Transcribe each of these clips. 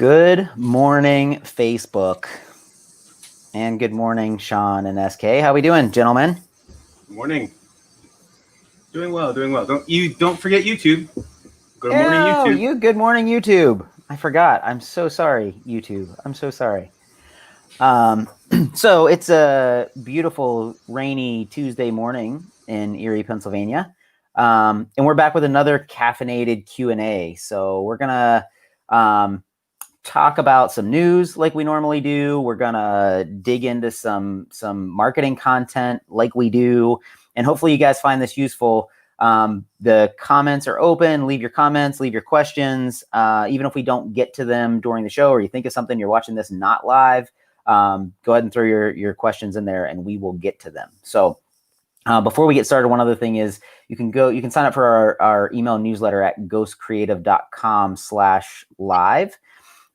Good morning, Facebook. And good morning, Shawn and SK. How we doing, gentlemen? Good morning. Doing well. Don't forget YouTube. Good morning, YouTube. Good morning, YouTube. I forgot. I'm so sorry, YouTube. I'm so sorry. So it's a beautiful, rainy Tuesday morning in Erie, Pennsylvania. And we're back with another caffeinated Q&A. So we're going to talk about some news like we normally do. We're going to dig into some marketing content like we do. And hopefully you guys find this useful. The comments are open. Leave your comments, leave your questions. Even if we don't get to them during the show or you think of something, you're watching this not live, go ahead and throw your questions in there and we will get to them. So before we get started, one other thing is you can sign up for our email newsletter at ghostcreative.com/live.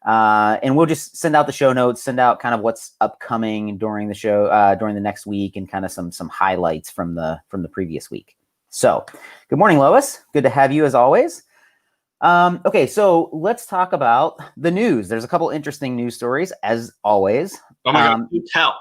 And we'll just send out the show notes, send out kind of what's upcoming during the show, during the next week, and kind of some highlights from the previous week. So good morning, Lois. Good to have you as always. Okay, so let's talk about the news. There's a couple interesting news stories as always. Oh my God, you tell.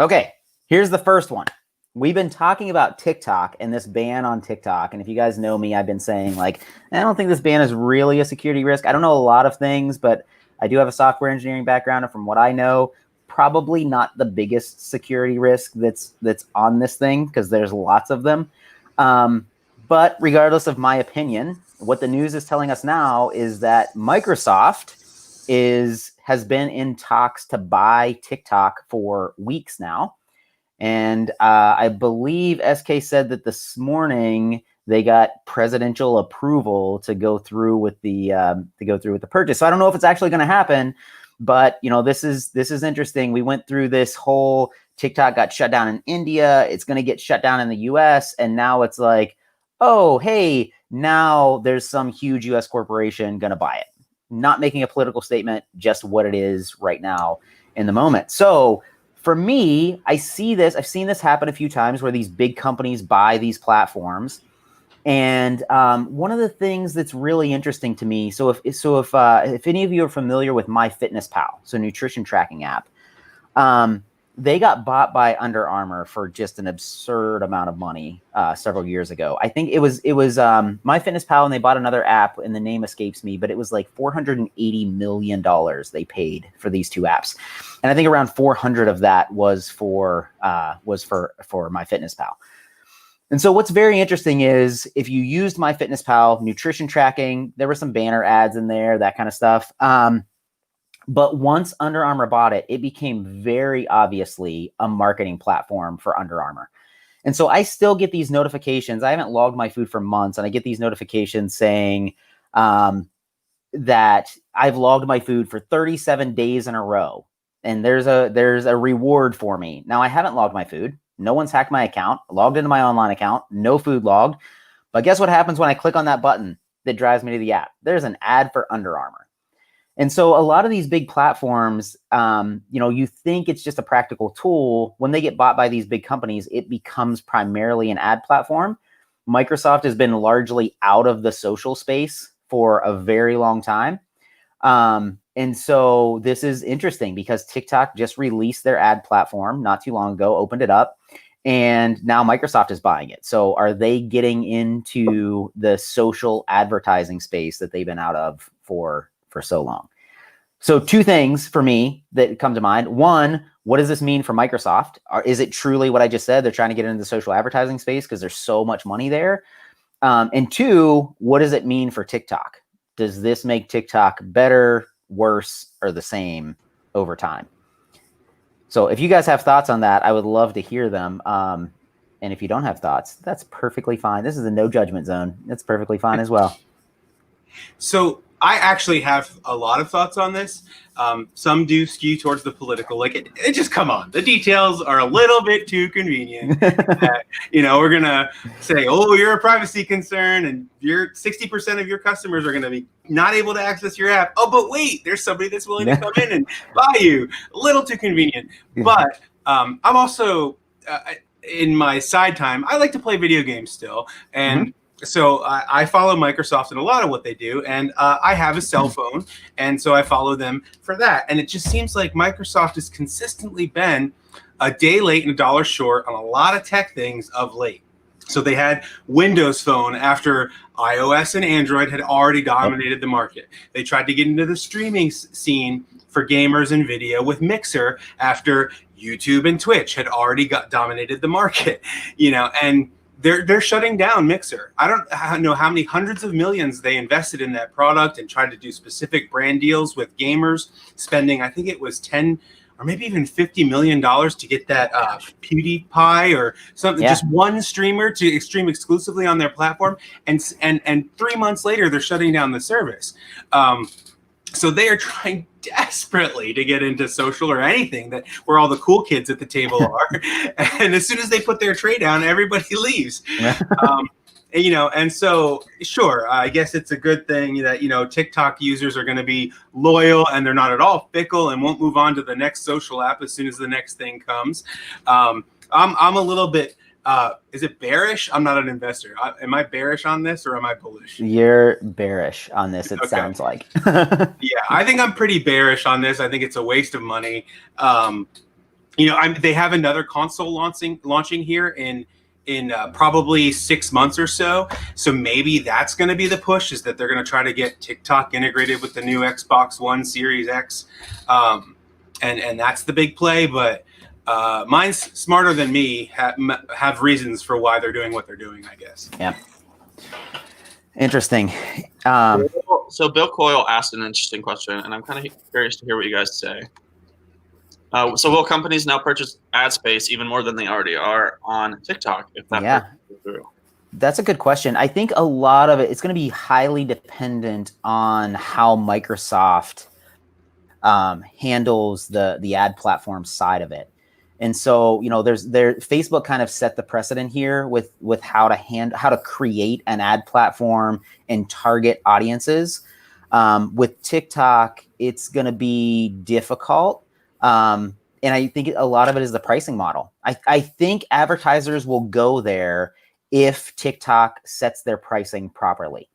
Okay, here's the first one. We've been talking about TikTok and this ban on TikTok. And if you guys know me, I've been saying I don't think this ban is really a security risk. I don't know a lot of things, but I do have a software engineering background. And from what I know, probably not the biggest security risk that's on this thing because there's lots of them. But regardless of my opinion, what the news is telling us now is that Microsoft has been in talks to buy TikTok for weeks now. And I believe SK said that this morning they got presidential approval to go through with the purchase. So I don't know if it's actually going to happen, but this is interesting. We went through this whole TikTok got shut down in India. It's going to get shut down in the US. And now it's like, oh, hey, now there's some huge US corporation going to buy it. Not making a political statement, just what it is right now in the moment. So for me, I've seen this happen a few times where these big companies buy these platforms. And one of the things that's really interesting to me, so if any of you are familiar with MyFitnessPal, so nutrition tracking app, they got bought by Under Armour for just an absurd amount of money several years ago. I think it was MyFitnessPal, and they bought another app, and the name escapes me, but it was like $480 million they paid for these two apps, and I think around 400 of that was for MyFitnessPal. And so what's very interesting is if you used MyFitnessPal nutrition tracking, there were some banner ads in there, that kind of stuff. But once Under Armour bought it, it became very obviously a marketing platform for Under Armour. And so I still get these notifications. I haven't logged my food for months, and I get these notifications saying that I've logged my food for 37 days in a row, and there's a reward for me. Now, I haven't logged my food. No one's hacked my account. I logged into my online account. No food logged. But guess what happens when I click on that button that drives me to the app? There's an ad for Under Armour. And so a lot of these big platforms, you think it's just a practical tool. When they get bought by these big companies, it becomes primarily an ad platform. Microsoft has been largely out of the social space for a very long time. And so this is interesting because TikTok just released their ad platform not too long ago, opened it up, and now Microsoft is buying it. So are they getting into the social advertising space that they've been out of for so long? So two things for me that come to mind. One, what does this mean for Microsoft? Is it truly what I just said? They're trying to get into the social advertising space because there's so much money there. And two, what does it mean for TikTok? Does this make TikTok better, worse, or the same over time? So if you guys have thoughts on that, I would love to hear them. And if you don't have thoughts, that's perfectly fine. This is a no judgment zone. That's perfectly fine as well. So I actually have a lot of thoughts on this. Some do skew towards the political. It just, come on. The details are a little bit too convenient. We're going to say, oh, you're a privacy concern, and 60% of your customers are going to be not able to access your app. Oh, but wait, there's somebody that's willing to come in and buy you. A little too convenient. But I'm also, in my side time, I like to play video games still. And So I follow Microsoft in a lot of what they do, and I have a cell phone, and so I follow them for that. And it just seems like Microsoft has consistently been a day late and a dollar short on a lot of tech things of late. So they had Windows Phone after iOS and Android had already dominated the market. They tried to get into the streaming scene for gamers and video with Mixer after YouTube and Twitch had already dominated the market, and they're shutting down Mixer. I don't know how many hundreds of millions they invested in that product and tried to do specific brand deals with gamers, spending, I think it was 10 or maybe even $50 million to get that PewDiePie or something, just one streamer to stream exclusively on their platform. And 3 months later, they're shutting down the service. So they are trying desperately to get into social or anything that where all the cool kids at the table are. And as soon as they put their tray down, everybody leaves. And so, sure, I guess it's a good thing that, TikTok users are going to be loyal and they're not at all fickle and won't move on to the next social app as soon as the next thing comes. I'm a little bit, is it bearish? I'm not an investor. Am I bearish on this or am I bullish? You're bearish on this, it sounds like. Yeah, I think I'm pretty bearish on this. I think it's a waste of money. They have another console launching here in probably 6 months or so. So maybe that's going to be the push, is that they're going to try to get TikTok integrated with the new Xbox One Series X. And that's the big play. But mine's smarter than me, have reasons for why they're doing what they're doing, I guess. Yeah. Interesting. So Bill Coyle asked an interesting question, and I'm kind of curious to hear what you guys say. So will companies now purchase ad space even more than they already are on TikTok if that goes through? That's a good question. I think a lot of it's going to be highly dependent on how Microsoft handles the ad platform side of it. And so, Facebook kind of set the precedent here with how to create an ad platform and target audiences. With TikTok, it's going to be difficult. And I think a lot of it is the pricing model. I think advertisers will go there if TikTok sets their pricing properly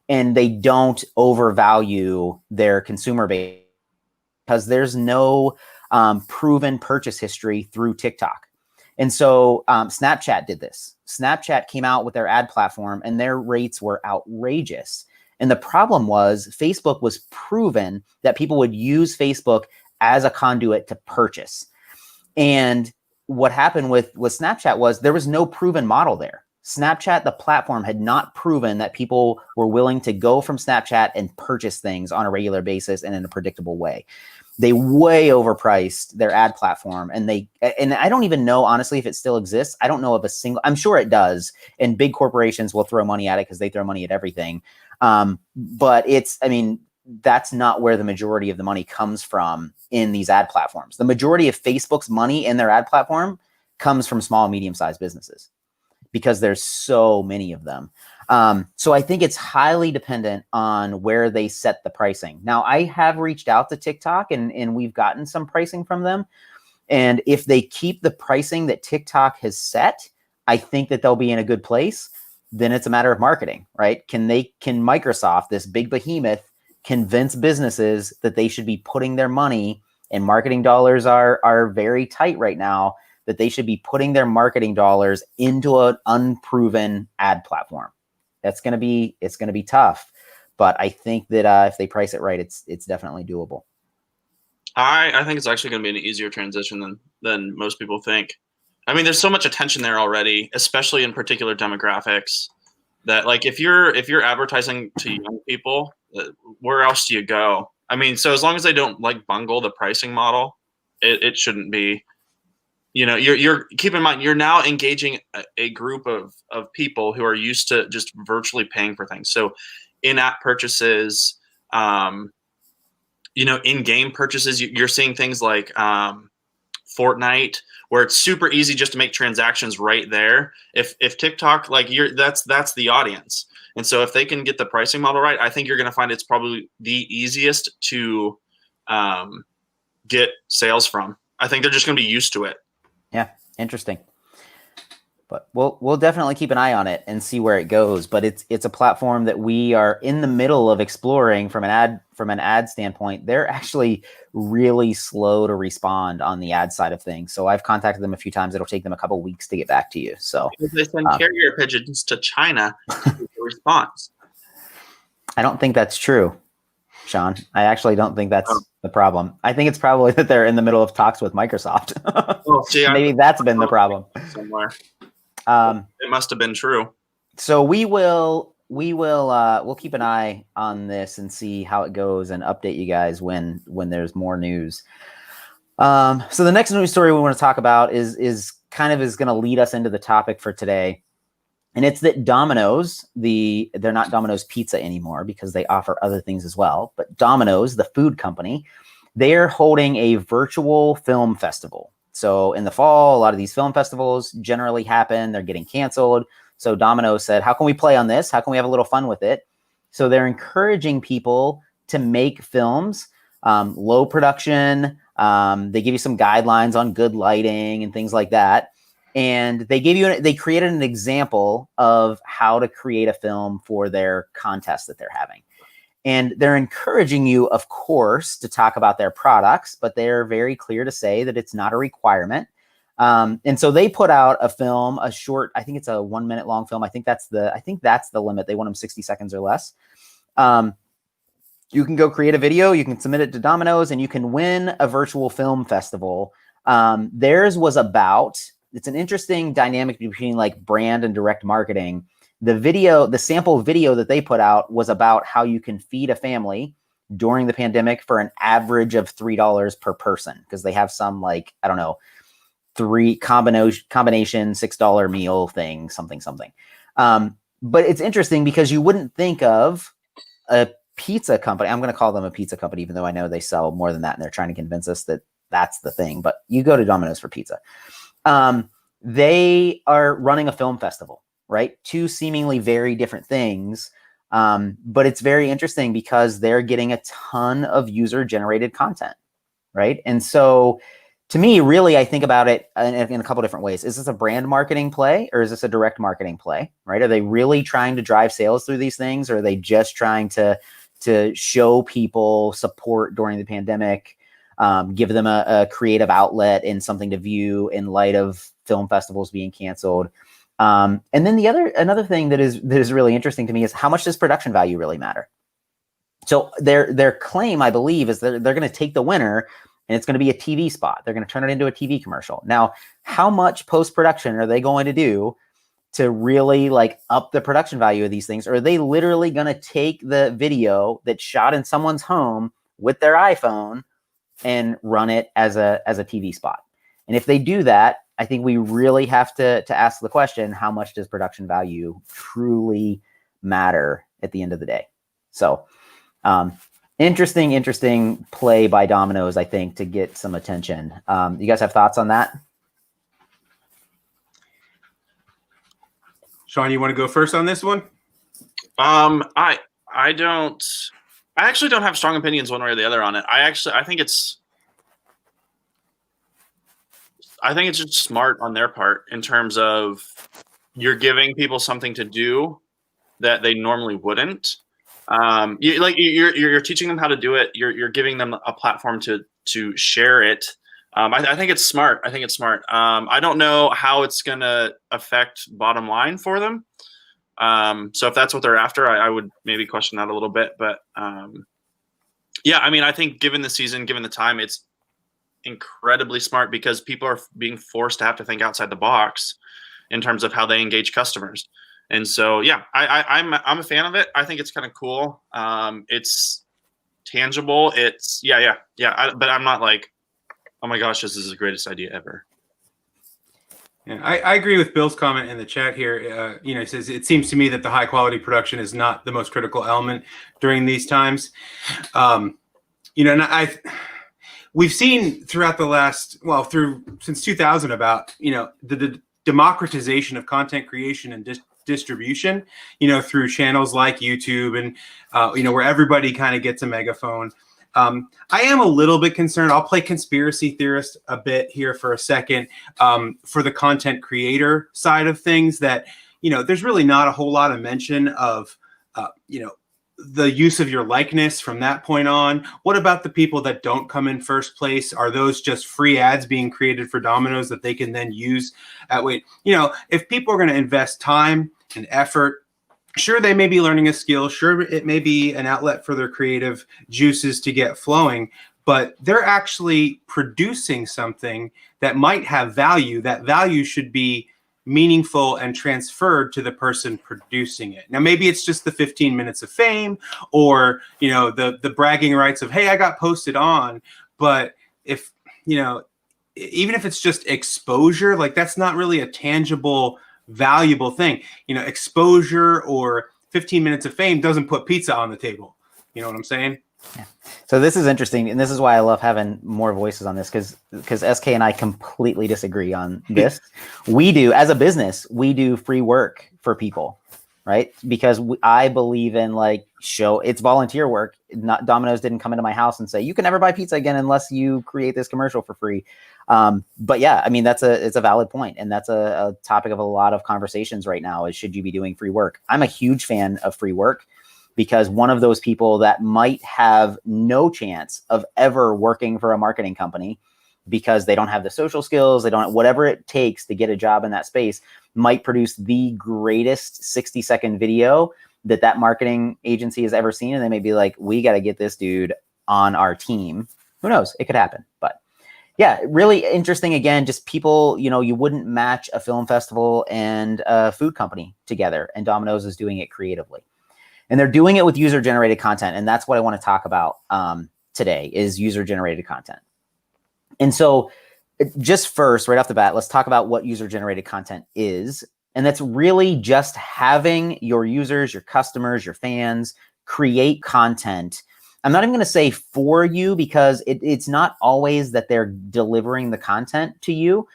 and they don't overvalue their consumer base, because there's no proven purchase history through TikTok. And so Snapchat did this. Snapchat came out with their ad platform and their rates were outrageous. And the problem was Facebook was proven that people would use Facebook as a conduit to purchase. And what happened with Snapchat was there was no proven model there. Snapchat, the platform, had not proven that people were willing to go from Snapchat and purchase things on a regular basis and in a predictable way. They way overpriced their ad platform, and I don't even know, honestly, if it still exists. I don't know of a single, I'm sure it does, and big corporations will throw money at it because they throw money at everything. But that's not where the majority of the money comes from in these ad platforms. The majority of Facebook's money in their ad platform comes from small and medium-sized businesses because there's so many of them. So I think it's highly dependent on where they set the pricing. Now, I have reached out to TikTok and we've gotten some pricing from them. And if they keep the pricing that TikTok has set, I think that they'll be in a good place. Then it's a matter of marketing, right? Can Microsoft, this big behemoth, convince businesses that they should be putting their money, and marketing dollars are very tight right now, that they should be putting their marketing dollars into an unproven ad platform. It's going to be tough, but I think that if they price it right, it's definitely doable. I think it's actually going to be an easier transition than most people think. I mean, there's so much attention there already, especially in particular demographics, that like if you're advertising to young people, where else do you go? I mean, so as long as they don't like bungle the pricing model, it shouldn't be. You're keep in mind, you're now engaging a group of people who are used to just virtually paying for things. So in-app purchases, in-game purchases, you're seeing things like Fortnite, where it's super easy just to make transactions right there. If TikTok, that's the audience. And so if they can get the pricing model right, I think you're going to find it's probably the easiest to get sales from. I think they're just going to be used to it. Yeah, interesting. But we'll definitely keep an eye on it and see where it goes. But it's a platform that we are in the middle of exploring from an ad standpoint. They're actually really slow to respond on the ad side of things. So I've contacted them a few times. It'll take them a couple weeks to get back to you. So Because they send carrier pigeons to China to get a response. I don't think that's true, Shawn. I actually don't think that's the problem. I think it's probably that they're in the middle of talks with Microsoft. Maybe that's been the problem somewhere. It must have been true. So we'll keep an eye on this and see how it goes and update you guys when there's more news. So the next news story we want to talk about is going to lead us into the topic for today. And it's that Dominoes, they're not Domino's Pizza anymore because they offer other things as well. But Dominoes, the food company, they're holding a virtual film festival. So in the fall, a lot of these film festivals generally happen. They're getting canceled. So Domino's said, how can we play on this? How can we have a little fun with it? So they're encouraging people to make films, low production. They give you some guidelines on good lighting and things like that. And they created an example of how to create a film for their contest that they're having. And they're encouraging you, of course, to talk about their products, but they're very clear to say that it's not a requirement. And so they put out a film, a short, I think it's a 1 minute long film. I think that's the limit. They want them 60 seconds or less. You can go create a video, you can submit it to Domino's, and you can win a virtual film festival. Theirs was it's an interesting dynamic between like brand and direct marketing. The sample video that they put out was about how you can feed a family during the pandemic for an average of $3 per person, because they have some like, I don't know, 3 combination $6 meal thing, something. But it's interesting because you wouldn't think of a pizza company. I'm going to call them a pizza company, even though I know they sell more than that. And they're trying to convince us that that's the thing. But you go to Domino's for pizza. They are running a film festival, right? 2 seemingly very different things. But it's very interesting because they're getting a ton of user generated content, right? And so to me, really, I think about it in a couple different ways. Is this a brand marketing play or is this a direct marketing play, right? Are they really trying to drive sales through these things, or are they just trying to show people support during the pandemic, give them a creative outlet and something to view in light of film festivals being canceled? And then another thing that is really interesting to me is how much does production value really matter? So their claim, I believe, is that they're going to take the winner and it's going to be a TV spot. They're going to turn it into a TV commercial. Now, how much post-production are they going to do to really like up the production value of these things? Or are they literally going to take the video that's shot in someone's home with their iPhone and run it as a TV spot? And if they do that, I think we really have to ask the question, how much does production value truly matter at the end of the day? So interesting play by Domino's, I think, to get some attention. You guys have thoughts on that? Shawn, you want to go first on this one? I actually don't have strong opinions one way or the other on it. I think it's just smart on their part in terms of you're giving people something to do that they normally wouldn't. You're teaching them how to do it. You're giving them a platform to share it. I think it's smart. I don't know how it's going to affect bottom line for them. So if that's what they're after, I would maybe question that a little bit. But yeah, I mean, I think given the season, given the time, it's incredibly smart because people are being forced to have to think outside the box in terms of how they engage customers. And so, yeah, I'm a fan of it. I think it's kind of cool. It's tangible. It's but I'm not like, oh my gosh, this is the greatest idea ever. Yeah, I agree with Bill's comment in the chat here. He says, it seems to me that the high quality production is not the most critical element during these times. And we've seen throughout since 2000 about, the democratization of content creation and distribution, through channels like YouTube and, where everybody kind of gets a megaphone. I am a little bit concerned. I'll play conspiracy theorist a bit here for a second, for the content creator side of things, that, there's really not a whole lot of mention of, the use of your likeness from that point on. What about the people that don't come in first place? Are those just free ads being created for Domino's that they can then use at wait? If people are going to invest time and effort, sure, they may be learning a skill. Sure, it may be an outlet for their creative juices to get flowing, but they're actually producing something that might have value. That value should be meaningful and transferred to the person producing it. Now, maybe it's just the 15 minutes of fame, or, the bragging rights of, hey, I got posted on. But if, even if it's just exposure, like, that's not really a tangible, valuable thing. Exposure or 15 minutes of fame doesn't put pizza on the table. You know what I'm saying? Yeah. So this is interesting, and this is why I love having more voices on this, because SK and I completely disagree on this. We do, as a business, we do free work for people, right? Because I believe in it's volunteer work. Domino's didn't come into my house and say, you can never buy pizza again unless you create this commercial for free. But yeah, I mean, it's a valid point, and that's a topic of a lot of conversations right now, is should you be doing free work? I'm a huge fan of free work, because one of those people that might have no chance of ever working for a marketing company because they don't have the social skills, they don't, whatever it takes to get a job in that space, might produce the greatest 60-second video that marketing agency has ever seen. And they may be like, we got to get this dude on our team. Who knows? It could happen. But yeah, really interesting. Again, just people, you wouldn't match a film festival and a food company together, and Domino's is doing it creatively. And they're doing it with user-generated content. And that's what I want to talk about today, is user-generated content. And so just first, right off the bat, let's talk about what user-generated content is. And that's really just having your users, your customers, your fans create content. I'm not even going to say for you, because it's not always that they're delivering the content to you,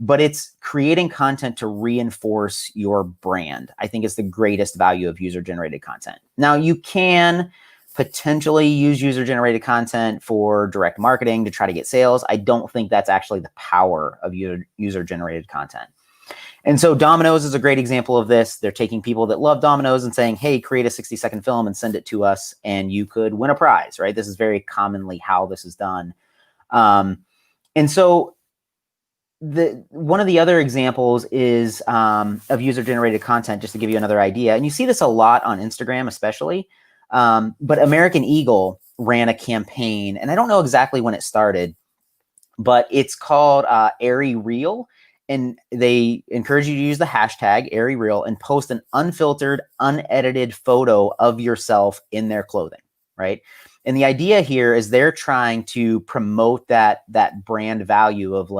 but it's creating content to reinforce your brand. I think it's the greatest value of user-generated content. Now, you can potentially use user-generated content for direct marketing to try to get sales. I don't think that's actually the power of user-generated content. And so Domino's is a great example of this. They're taking people that love Domino's and saying, hey, create a 60-second film and send it to us, and you could win a prize, right? This is very commonly how this is done. And so one of the other examples is of user-generated content, just to give you another idea. And you see this a lot on Instagram, especially. But American Eagle ran a campaign, and I don't know exactly when it started, but it's called Airy Real. And they encourage you to use the hashtag Airy Real and post an unfiltered, unedited photo of yourself in their clothing, right? And the idea here is they're trying to promote that brand value of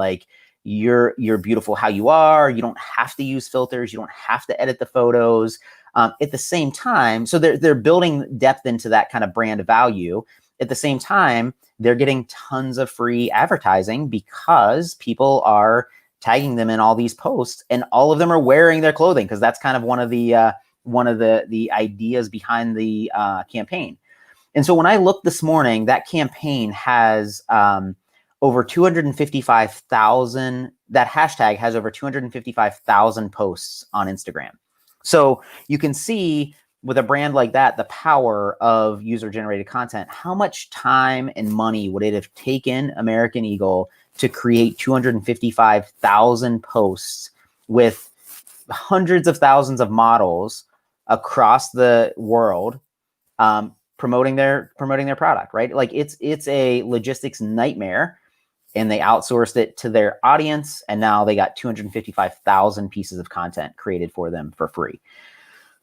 you're beautiful how you are. You don't have to use filters. You don't have to edit the photos. At the same time, so they're building depth into that kind of brand value. At the same time, they're getting tons of free advertising because people are tagging them in all these posts, and all of them are wearing their clothing, because that's kind of one of the ideas behind the campaign. And so when I looked this morning, that campaign has over 255,000. That hashtag has over 255,000 posts on Instagram. So you can see with a brand like that, the power of user-generated content. How much time and money would it have taken American Eagle to create 255,000 posts with hundreds of thousands of models across the world promoting their product, right? It's a logistics nightmare, and they outsourced it to their audience, and now they got 255,000 pieces of content created for them for free.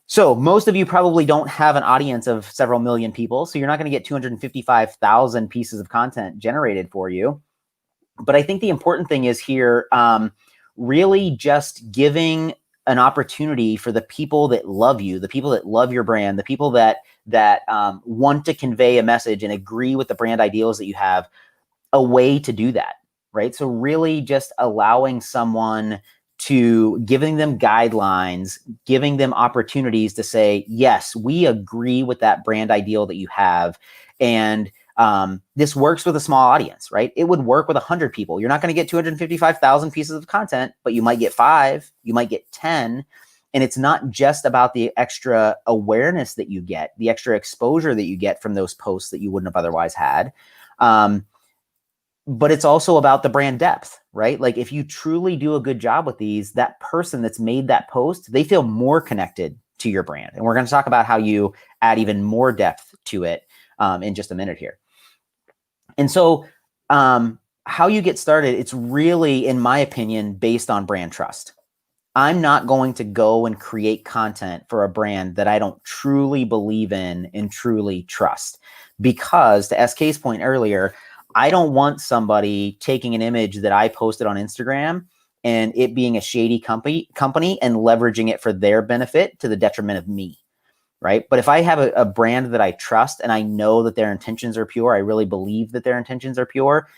So most of you probably don't have an audience of several million people, so you're not going to get 255,000 pieces of content generated for you. But I think the important thing is here, really just giving an opportunity for the people that love you, the people that love your brand, the people that want to convey a message and agree with the brand ideals that you have, a way to do that, right? So really just allowing someone to giving them guidelines, giving them opportunities to say, yes, we agree with that brand ideal that you have. And This works with a small audience, right? It would work with 100 people. You're not going to get 255,000 pieces of content, but you might get 5, you might get 10. And it's not just about the extra awareness that you get, the extra exposure that you get from those posts that you wouldn't have otherwise had. But it's also about the brand depth, right? Like if you truly do a good job with these, that person that's made that post, they feel more connected to your brand. And we're going to talk about how you add even more depth to it in just a minute here. And so how you get started, it's really, in my opinion, based on brand trust. I'm not going to go and create content for a brand that I don't truly believe in and truly trust. Because to SK's point earlier, I don't want somebody taking an image that I posted on Instagram and it being a shady company and leveraging it for their benefit to the detriment of me, right? But if I have a brand that I trust and I know that their intentions are pure, I really believe that their intentions are pure,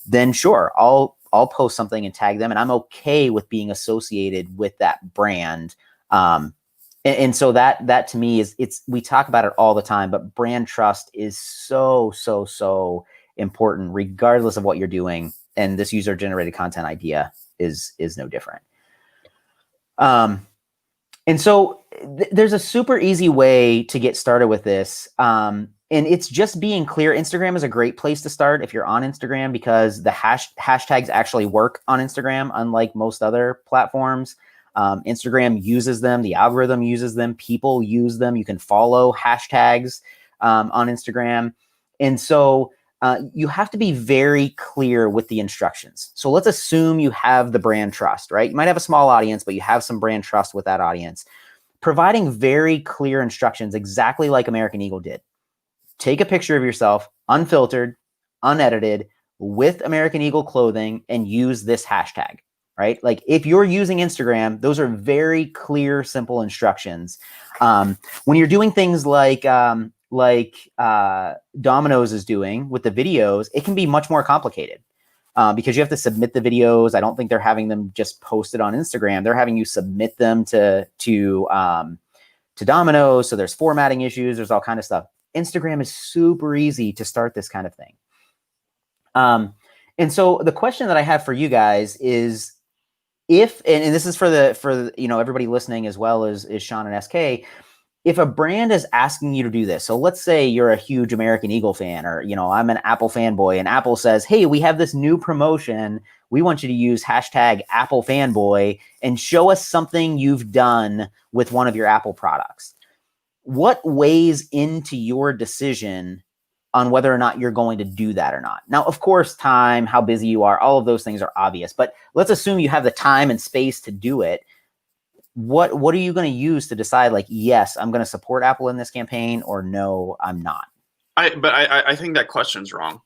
then sure, I'll post something and tag them, and I'm okay with being associated with that brand. And so that to me is, we talk about it all the time, but brand trust is so important regardless of what you're doing. And this user generated content idea is no different. And so there's a super easy way to get started with this. And it's just being clear. Instagram is a great place to start if you're on Instagram, because the hashtags actually work on Instagram, unlike most other platforms. Instagram uses them. The algorithm uses them. People use them. You can follow hashtags on Instagram. And so you have to be very clear with the instructions. So let's assume you have the brand trust, right? You might have a small audience, but you have some brand trust with that audience. Providing very clear instructions, exactly like American Eagle did. Take a picture of yourself, unfiltered, unedited, with American Eagle clothing, and use this hashtag, right? Like if you're using Instagram, those are very clear, simple instructions. When you're doing things like Dominoes is doing with the videos, it can be much more complicated because you have to submit the videos. I don't think they're having them just posted on Instagram. They're having you submit them to Dominoes. So there's formatting issues. There's all kind of stuff. Instagram is super easy to start this kind of thing. And so the question that I have for you guys is, if, and this is for everybody listening as well as Shawn and SK, if a brand is asking you to do this, so let's say you're a huge American Eagle fan, or, I'm an Apple fanboy, and Apple says, hey, we have this new promotion. We want you to use hashtag Apple fanboy and show us something you've done with one of your Apple products. What weighs into your decision on whether or not you're going to do that or not? Now, of course, time, how busy you are, all of those things are obvious, but let's assume you have the time and space to do it. What are you going to use to decide, like, yes, I'm going to support Apple in this campaign, or no, I'm not? I think that question's wrong,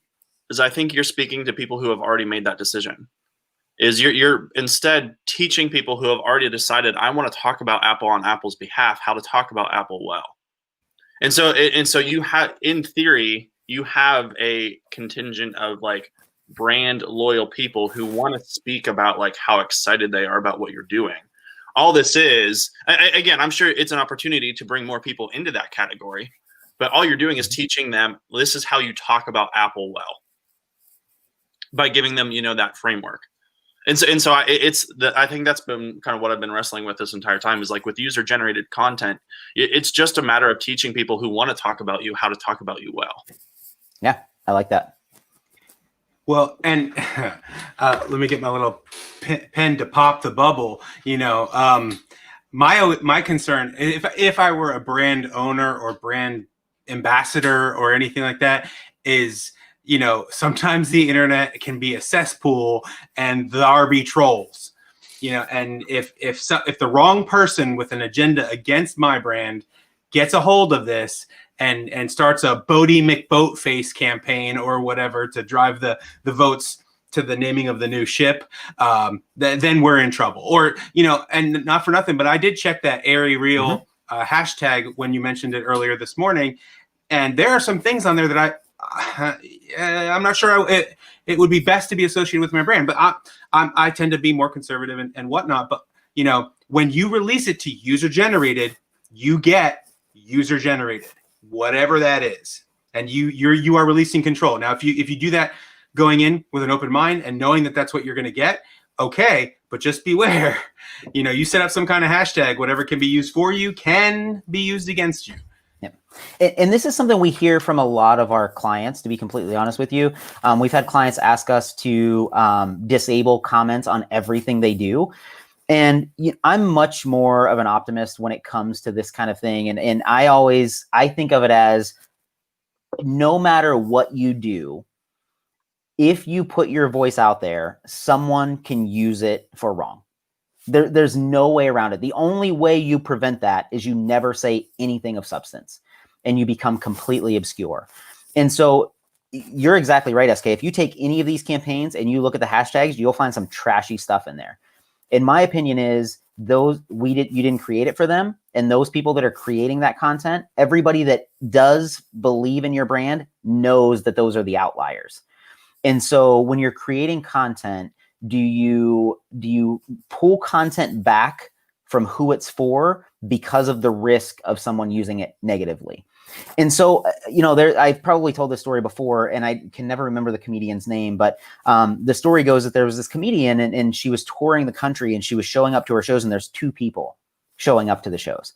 because I think you're speaking to people who have already made that decision. Is you're instead teaching people who have already decided, I want to talk about Apple on Apple's behalf, how to talk about Apple well. And so you have, in theory, you have a contingent of like brand loyal people who want to speak about like how excited they are about what you're doing. All this is, again, I'm sure it's an opportunity to bring more people into that category, but all you're doing is teaching them, this is how you talk about Apple well, by giving them, that framework. And so I think that's been kind of what I've been wrestling with this entire time, is like with user generated content, it's just a matter of teaching people who want to talk about you how to talk about you well. Yeah, I like that. Well, and let me get my little pen to pop the bubble. My concern, if I were a brand owner or brand ambassador or anything like that, is, sometimes the internet can be a cesspool and there be trolls. And if the wrong person with an agenda against my brand gets a hold of this and starts a Bodie McBoatface campaign or whatever to drive the votes to the naming of the new ship, then we're in trouble. Or, and not for nothing, but I did check that Airy Real hashtag when you mentioned it earlier this morning. And there are some things on there that I'm not sure it would be best to be associated with my brand, but I tend to be more conservative and whatnot. But, when you release it to user generated, you get user generated, whatever that is. and you are releasing control. Now, if you do that going in with an open mind and knowing that that's what you're going to get, okay, but just beware. You set up some kind of hashtag, whatever can be used for you can be used against you. Yeah. And this is something we hear from a lot of our clients, to be completely honest with you. We've had clients ask us to disable comments on everything they do. And I'm much more of an optimist when it comes to this kind of thing. And I think of it as, no matter what you do, if you put your voice out there, someone can use it for wrong. There's no way around it. The only way you prevent that is you never say anything of substance and you become completely obscure. And so you're exactly right, SK. If you take any of these campaigns and you look at the hashtags, you'll find some trashy stuff in there. In my opinion is you didn't create it for them. And those people that are creating that content, everybody that does believe in your brand knows that those are the outliers. And so when you're creating content, do you pull content back from who it's for because of the risk of someone using it negatively? And so, I've probably told this story before and I can never remember the comedian's name, but the story goes that there was this comedian and she was touring the country and she was showing up to her shows and there's 2 people showing up to the shows.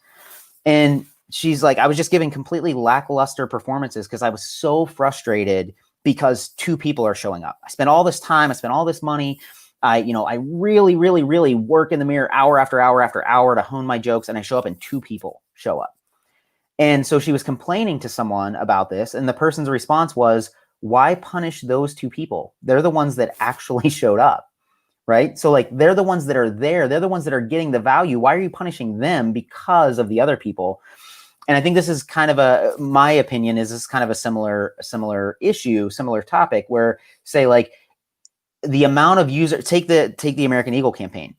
And she's like, I was just giving completely lackluster performances because I was so frustrated because 2 people are showing up. I spent all this time, I spent all this money. I really, really, really work in the mirror hour after hour after hour to hone my jokes, and I show up and 2 people show up. And so she was complaining to someone about this, and the person's response was, why punish those 2 people? They're the ones that actually showed up, right? So like, they're the ones that are there. They're the ones that are getting the value. Why are you punishing them because of the other people? And I think this is kind of my opinion is this kind of a similar issue, similar topic where, say, like, the amount of take the American Eagle campaign,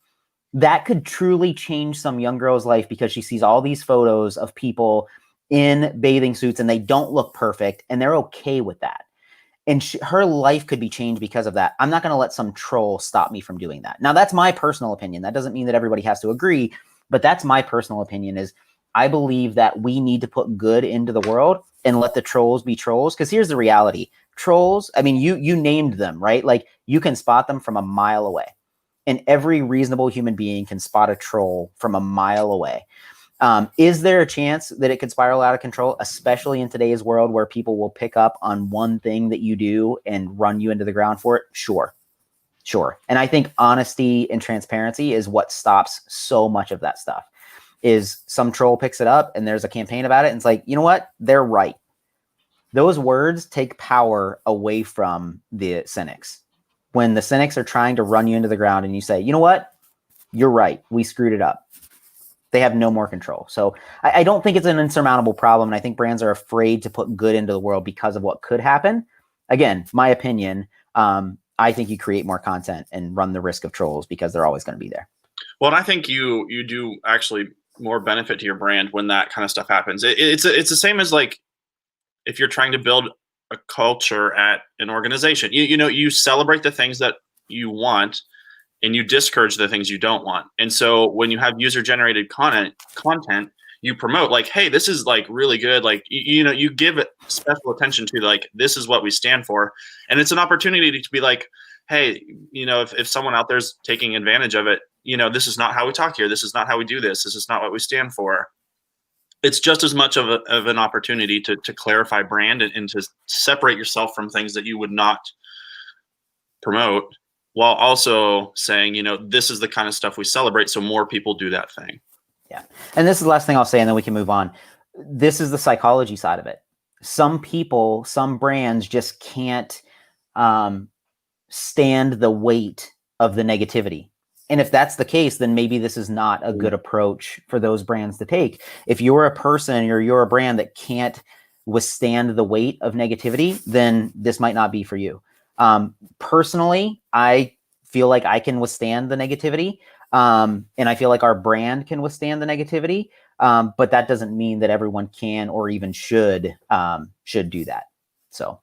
that could truly change some young girl's life because she sees all these photos of people in bathing suits and they don't look perfect and they're okay with that. And her life could be changed because of that. I'm not going to let some troll stop me from doing that. Now, that's my personal opinion. That doesn't mean that everybody has to agree, but that's my personal opinion is I believe that we need to put good into the world and let the trolls be trolls. Because here's the reality. Trolls, I mean, you named them, right? Like, you can spot them from a mile away. And every reasonable human being can spot a troll from a mile away. Is there a chance that it could spiral out of control, especially in today's world where people will pick up on one thing that you do and run you into the ground for it? Sure. And I think honesty and transparency is what stops so much of that stuff. Is some troll picks it up and there's a campaign about it and it's like, you know what? They're right. Those words take power away from the cynics. When the cynics are trying to run you into the ground and you say, you know what? You're right. We screwed it up. They have no more control. So I don't think it's an insurmountable problem. And I think brands are afraid to put good into the world because of what could happen. Again, my opinion, I think you create more content and run the risk of trolls because they're always going to be there. Well, and I think you do actually more benefit to your brand when that kind of stuff happens. It's the same as like if you're trying to build a culture at an organization. You celebrate the things that you want and you discourage the things you don't want. And so when you have user-generated content, you promote like, hey, this is like really good. Like, you give it special attention to like, this is what we stand for. And it's an opportunity to be like, hey, if someone out there's taking advantage of it, this is not how we talk here. This is not how we do this. This is not what we stand for. It's just as much of an opportunity to clarify brand and to separate yourself from things that you would not promote, while also saying, this is the kind of stuff we celebrate, so more people do that thing. Yeah. And this is the last thing I'll say, and then we can move on. This is the psychology side of it. Some people, some brands just can't stand the weight of the negativity. And if that's the case, then maybe this is not a good approach for those brands to take. If you're a person or you're a brand that can't withstand the weight of negativity, then this might not be for you. Personally, I feel like I can withstand the negativity. And I feel like our brand can withstand the negativity. But that doesn't mean that everyone can or even should do that. So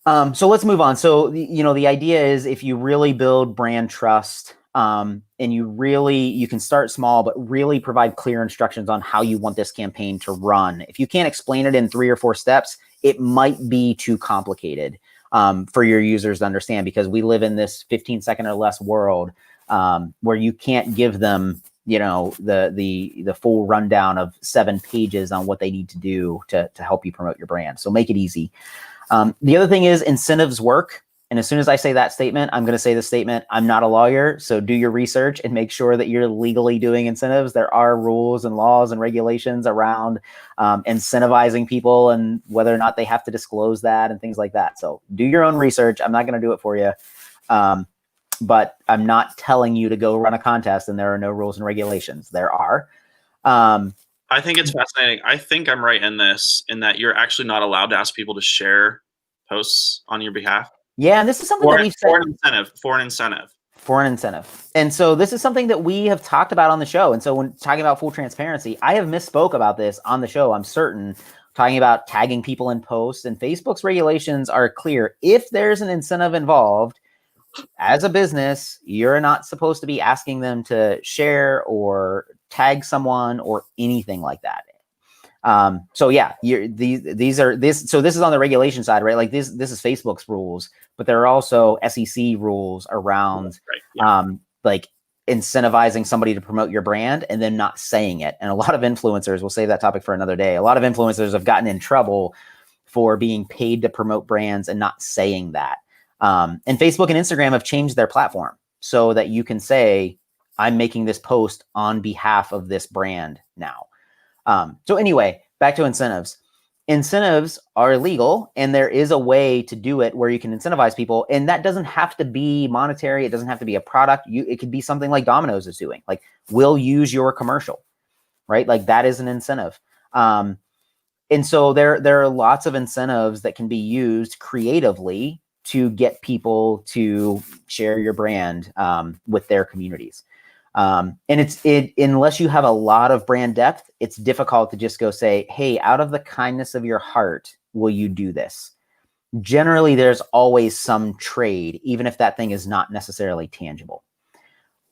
let's move on. So, the idea is if you really build brand trust, And you can start small, but really provide clear instructions on how you want this campaign to run. If you can't explain it in 3 or 4 steps, it might be too complicated for your users to understand, because we live in this 15-second or less world where you can't give them, the full rundown of 7 pages on what they need to do to help you promote your brand. So make it easy. The other thing is incentives work. And as soon as I say that statement, I'm going to say the statement, I'm not a lawyer, so do your research and make sure that you're legally doing incentives. There are rules and laws and regulations around incentivizing people and whether or not they have to disclose that and things like that. So do your own research. I'm not going to do it for you. But I'm not telling you to go run a contest and there are no rules and regulations. There are. I think it's fascinating. I think I'm right in this, in that you're actually not allowed to ask people to share posts on your behalf. Yeah, and this is something that we've said. For an incentive. And so this is something that we have talked about on the show. And so when talking about full transparency, I have misspoke about this on the show, I'm certain, talking about tagging people in posts. And Facebook's regulations are clear. If there's an incentive involved, as a business, you're not supposed to be asking them to share or tag someone or anything like that. So yeah, these are this. So this is on the regulation side, right? Like this is Facebook's rules, but there are also SEC rules around, like incentivizing somebody to promote your brand and then not saying it. And a lot of influencers, we'll save that topic for another day. A lot of influencers have gotten in trouble for being paid to promote brands and not saying that. And Facebook and Instagram have changed their platform so that you can say, I'm making this post on behalf of this brand now. So anyway, back to incentives. Incentives are illegal, and there is a way to do it where you can incentivize people. And that doesn't have to be monetary. It doesn't have to be a product. It could be something like Dominoes is doing, like we'll use your commercial, right? Like that is an incentive. And so there are lots of incentives that can be used creatively to get people to share your brand with their communities. And unless you have a lot of brand depth, it's difficult to just go say, hey, out of the kindness of your heart, will you do this? Generally, there's always some trade, even if that thing is not necessarily tangible.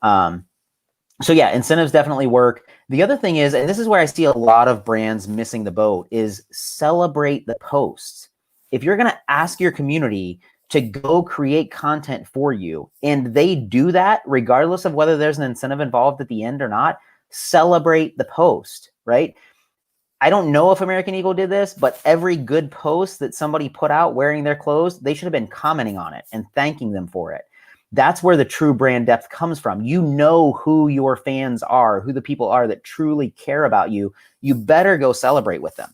So yeah, incentives definitely work. The other thing is, and this is where I see a lot of brands missing the boat, is celebrate the posts. If you're going to ask your community to go create content for you, and they do that regardless of whether there's an incentive involved at the end or not, celebrate the post, right? I don't know if American Eagle did this, but every good post that somebody put out wearing their clothes, they should have been commenting on it and thanking them for it. That's where the true brand depth comes from. You know who your fans are, who the people are that truly care about you. You better go celebrate with them.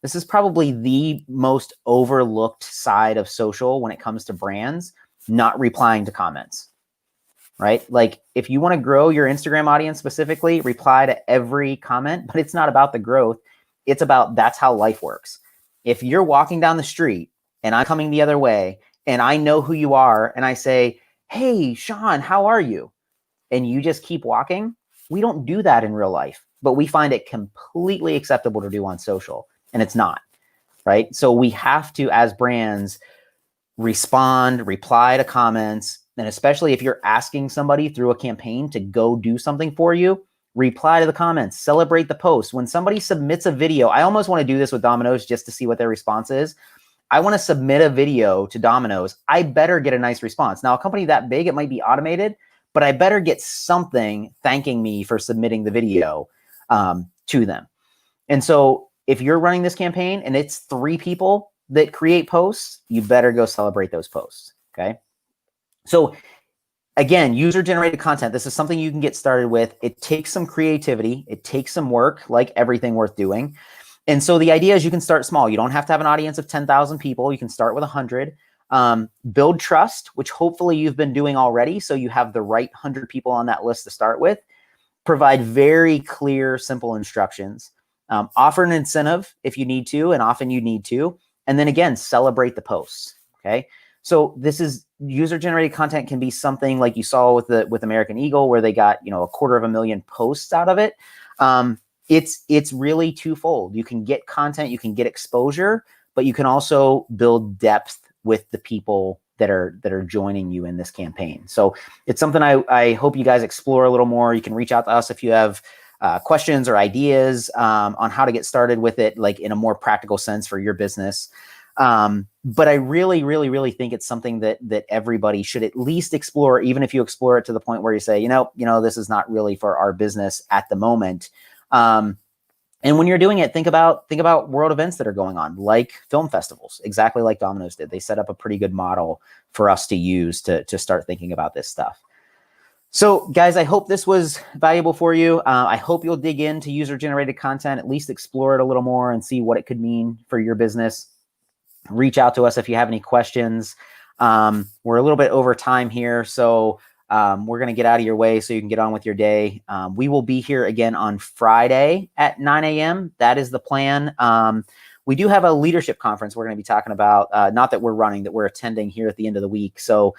This is probably the most overlooked side of social when it comes to brands, not replying to comments, right? Like if you want to grow your Instagram audience specifically, reply to every comment, but it's not about the growth. It's about, that's how life works. If you're walking down the street and I'm coming the other way and I know who you are and I say, hey, Shawn, how are you? And you just keep walking. We don't do that in real life, but we find it completely acceptable to do on social. And it's not, right? So we have to, as brands, respond, reply to comments. And especially if you're asking somebody through a campaign to go do something for you, reply to the comments, celebrate the post. When somebody submits a video, I almost want to do this with Dominoes just to see what their response is. I want to submit a video to Dominoes. I better get a nice response. Now, a company that big, it might be automated, but I better get something thanking me for submitting the video to them. And so if you're running this campaign and it's 3 people that create posts, you better go celebrate those posts, okay? So again, user-generated content, this is something you can get started with. It takes some creativity. It takes some work, like everything worth doing. And so the idea is you can start small. You don't have to have an audience of 10,000 people. You can start with 100. Build trust, which hopefully you've been doing already, so you have the right 100 people on that list to start with. Provide very clear, simple instructions. Offer an incentive if you need to, and often you need to. And then again, celebrate the posts, okay? So this is user-generated content can be something like you saw with American Eagle, where they got 250,000 posts out of it. It's really twofold. You can get content, you can get exposure, but you can also build depth with the people that are joining you in this campaign. So it's something I hope you guys explore a little more. You can reach out to us if you have questions or ideas on how to get started with it, like in a more practical sense for your business. But I really, really, really think it's something that everybody should at least explore, even if you explore it to the point where you say, you know, this is not really for our business at the moment. And when you're doing it, think about world events that are going on, like film festivals, exactly like Dominoes did. They set up a pretty good model for us to use to start thinking about this stuff. So guys, I hope this was valuable for you. I hope you'll dig into user-generated content, at least explore it a little more and see what it could mean for your business. Reach out to us if you have any questions. We're a little bit over time here, so we're going to get out of your way so you can get on with your day. We will be here again on Friday at 9 a.m. That is the plan. We do have a leadership conference we're going to be talking about, not that we're running, that we're attending here at the end of the week. So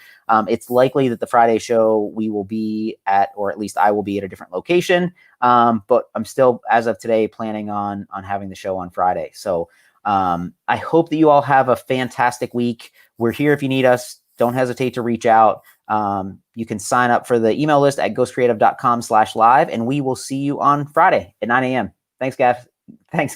it's likely that the Friday show we will be at, or at least I will be at a different location. But I'm still, as of today, planning on having the show on Friday. So I hope that you all have a fantastic week. We're here if you need us. Don't hesitate to reach out. You can sign up for the email list at ghostcreative.com/live, and we will see you on Friday at 9 a.m. Thanks, guys. Thanks.